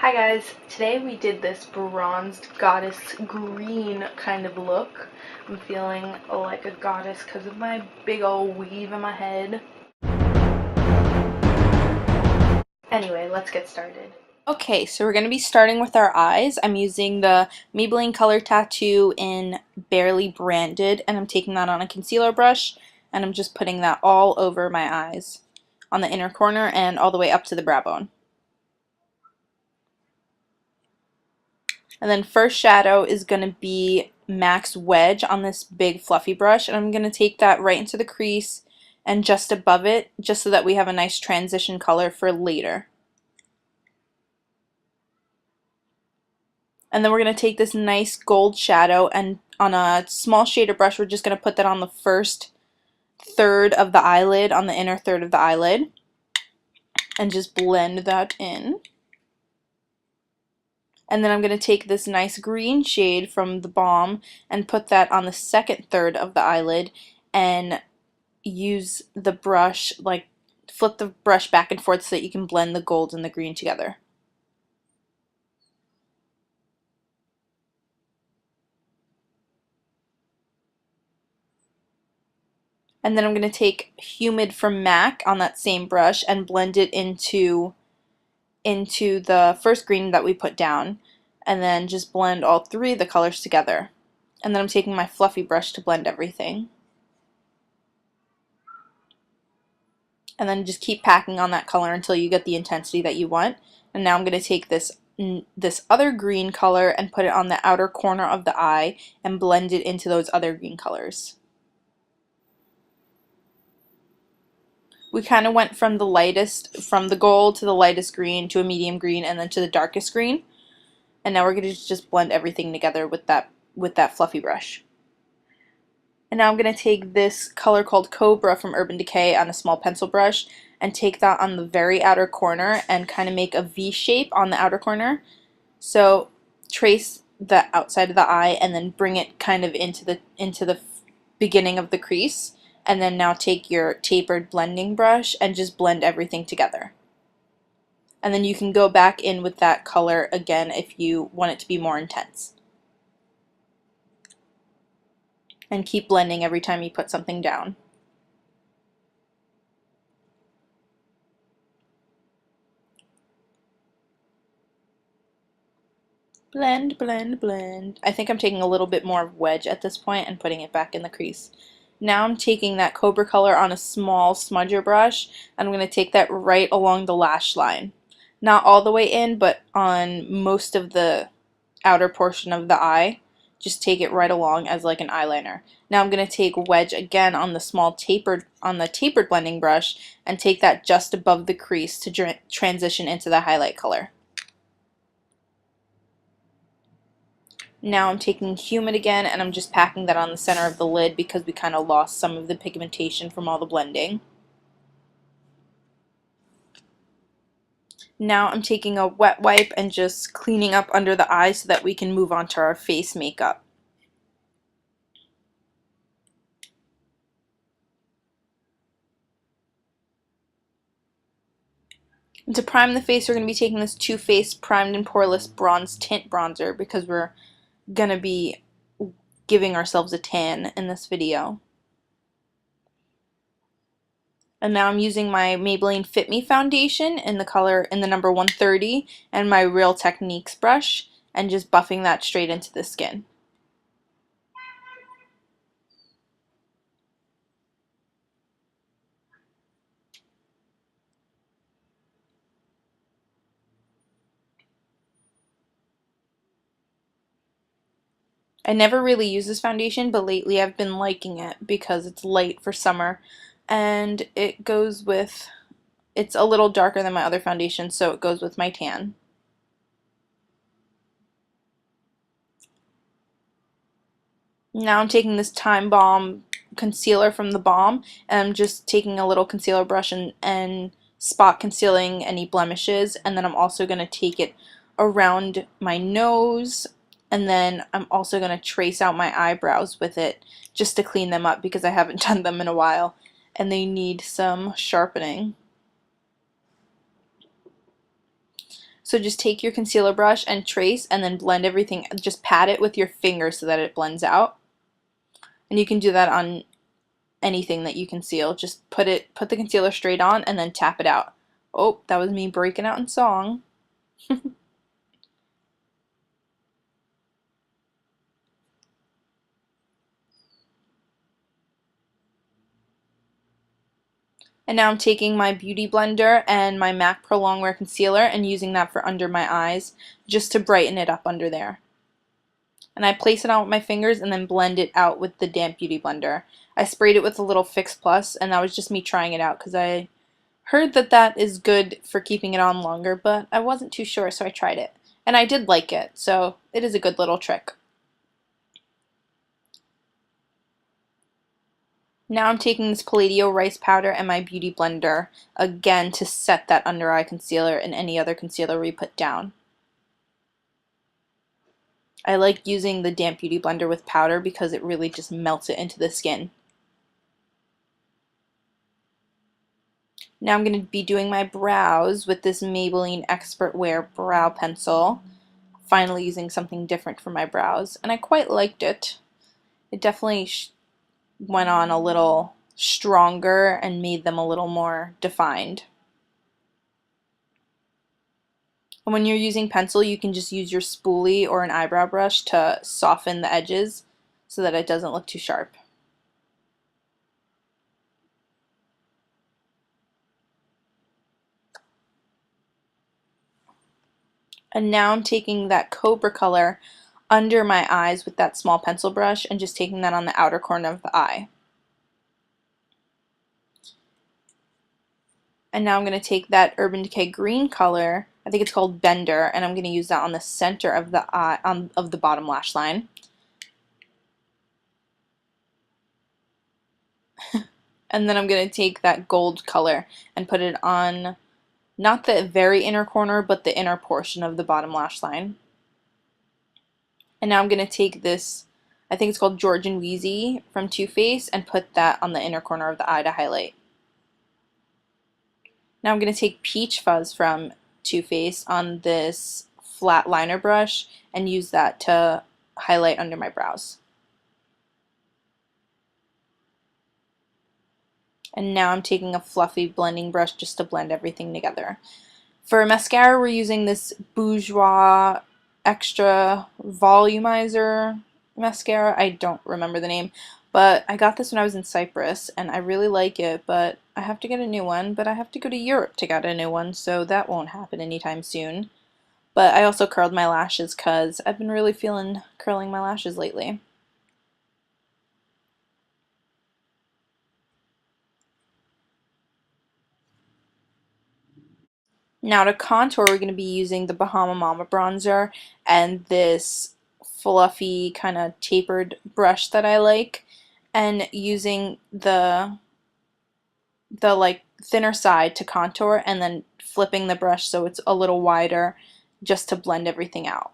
Hi guys, today we did this bronzed goddess green kind of look. I'm feeling like a goddess because of my big old weave in my head. Anyway, let's get started. Okay, so we're going to be starting with our eyes. I'm using the Maybelline Color Tattoo in Barely Branded, and I'm taking that on a concealer brush, and I'm just putting that all over my eyes, on the inner corner and all the way up to the brow bone. And then first shadow is going to be NYX Wedge on this big fluffy brush, and I'm going to take that right into the crease and just above it, just so that we have a nice transition color for later. And then we're going to take this nice gold shadow, and on a small shader brush we're just going to put that on the first third of the eyelid, on the inner third of the eyelid, and just blend that in. And then I'm going to take this nice green shade from TheBalm and put that on the second third of the eyelid, and use the brush, like flip the brush back and forth so that you can blend the gold and the green together. And then I'm going to take Humid from MAC on that same brush and blend it into the first green that we put down, and then just blend all three of the colors together. And then I'm taking my fluffy brush to blend everything. And then just keep packing on that color until you get the intensity that you want. And now I'm going to take this other green color and put it on the outer corner of the eye and blend it into those other green colors. We kind of went from the gold to the lightest green to a medium green and then to the darkest green. And now we're going to just blend everything together with that fluffy brush. And now I'm going to take this color called Cobra from Urban Decay on a small pencil brush and take that on the very outer corner and kind of make a V shape on the outer corner. So trace the outside of the eye and then bring it kind of into the beginning of the crease. And then now take your tapered blending brush and just blend everything together. And then you can go back in with that color again if you want it to be more intense. And keep blending every time you put something down. Blend, blend, blend. I think I'm taking a little bit more of Wedge at this point and putting it back in the crease. Now I'm taking that Cobra color on a small smudger brush, and I'm going to take that right along the lash line. Not all the way in, but on most of the outer portion of the eye. Just take it right along as like an eyeliner. Now I'm going to take Wedge again on the tapered blending brush and take that just above the crease to transition into the highlight color. Now I'm taking Humid again and I'm just packing that on the center of the lid because we kind of lost some of the pigmentation from all the blending. Now I'm taking a wet wipe and just cleaning up under the eye so that we can move on to our face makeup. And to prime the face, we're going to be taking this TooFaced Primed and Poreless Bronze Tint Bronzer because we're going to be giving ourselves a tan in this video. And now I'm using my Maybelline FIT Me Foundation in the number 130 and my Real Techniques brush and just buffing that straight into the skin. I never really use this foundation, but lately I've been liking it because it's light for summer and it's a little darker than my other foundation, so it goes with my tan. Now I'm taking this Time Balm concealer from TheBalm, and I'm just taking a little concealer brush and spot concealing any blemishes, and then I'm also going to take it around my nose, and then I'm also going to trace out my eyebrows with it just to clean them up because I haven't done them in a while and they need some sharpening. So just take your concealer brush and trace and then blend everything, just pat it with your finger so that it blends out. And you can do that on anything that you conceal. Just put the concealer straight on and then tap it out. Oh, that was me breaking out in song. And now I'm taking my Beauty Blender and my MAC ProLongWear concealer and using that for under my eyes just to brighten it up under there. And I place it on with my fingers and then blend it out with the damp Beauty Blender. I sprayed it with a little Fix Plus, and that was just me trying it out because I heard that that is good for keeping it on longer, but I wasn't too sure, so I tried it. And I did like it, so it is a good little trick. Now I'm taking this Palladio Rice Powder and my Beauty Blender again to set that under eye concealer and any other concealer we put down. I like using the damp Beauty Blender with powder because it really just melts it into the skin. Now I'm going to be doing my brows with this Maybelline ExpertWear brow pencil. Finally using something different for my brows, and I quite liked it. It definitely went on a little stronger and made them a little more defined. And when you're using pencil, you can just use your spoolie or an eyebrow brush to soften the edges so that it doesn't look too sharp. And now I'm taking that Cobra color under my eyes with that small pencil brush and just taking that on the outer corner of the eye. And now I'm going to take that Urban Decay green color, I think it's called Bender, and I'm going to use that on the center of the eye, of the bottom lash line. And then I'm going to take that gold color and put it on not the very inner corner, but the inner portion of the bottom lash line. And now I'm going to take this, I think it's called Georgian Weezie from Too Faced, and put that on the inner corner of the eye to highlight. Now I'm going to take Peach Fuzz from Too Faced on this flat liner brush and use that to highlight under my brows. And now I'm taking a fluffy blending brush just to blend everything together. For mascara, we're using this Bourjois Extra Volumizer mascara. I don't remember the name, but I got this when I was in Cyprus, and I really like it, but I have to get a new one, but I have to go to Europe to get a new one, so that won't happen anytime soon. But I also curled my lashes because I've been really feeling curling my lashes lately. Now to contour, we're going to be using the Bahama Mama bronzer and this fluffy kind of tapered brush that I like, and using the like thinner side to contour and then flipping the brush so it's a little wider just to blend everything out.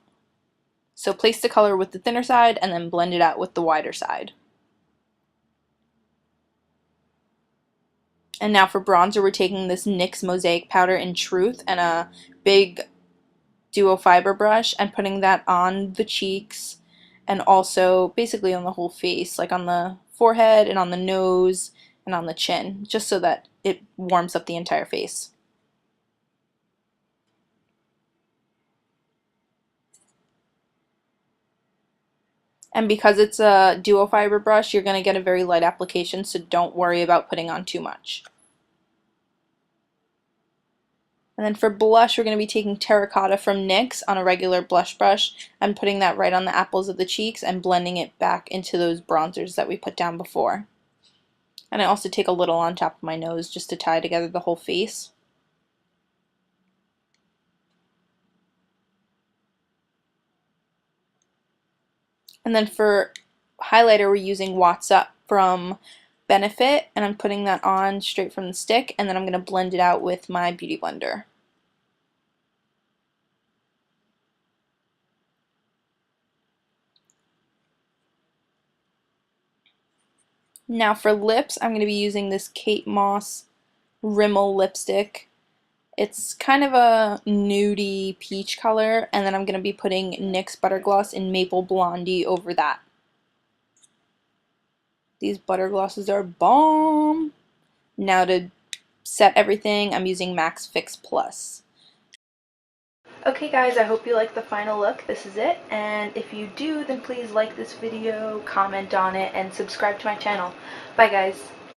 So place the color with the thinner side and then blend it out with the wider side. And now for bronzer, we're taking this NYX Mosaic powder in Truth and a big duo fiber brush and putting that on the cheeks and also basically on the whole face, like on the forehead and on the nose and on the chin, just so that it warms up the entire face. And because it's a duo fiber brush, you're going to get a very light application, so don't worry about putting on too much. And then for blush, we're going to be taking Terracotta from NYX on a regular blush brush and putting that right on the apples of the cheeks and blending it back into those bronzers that we put down before. And I also take a little on top of my nose just to tie together the whole face. And then for highlighter, we're using What's Up from Benefit, and I'm putting that on straight from the stick, and then I'm going to blend it out with my Beauty Blender. Now for lips, I'm going to be using this Kate Moss Rimmel lipstick, It's kind of a nudie peach color, and then I'm going to be putting NYX Butter Gloss in Maple Blondie over that. These butter glosses are bomb! Now to set everything, I'm using Max Fix Plus. Okay guys, I hope you like the final look. This is it, and if you do, then please like this video, comment on it, and subscribe to my channel. Bye guys!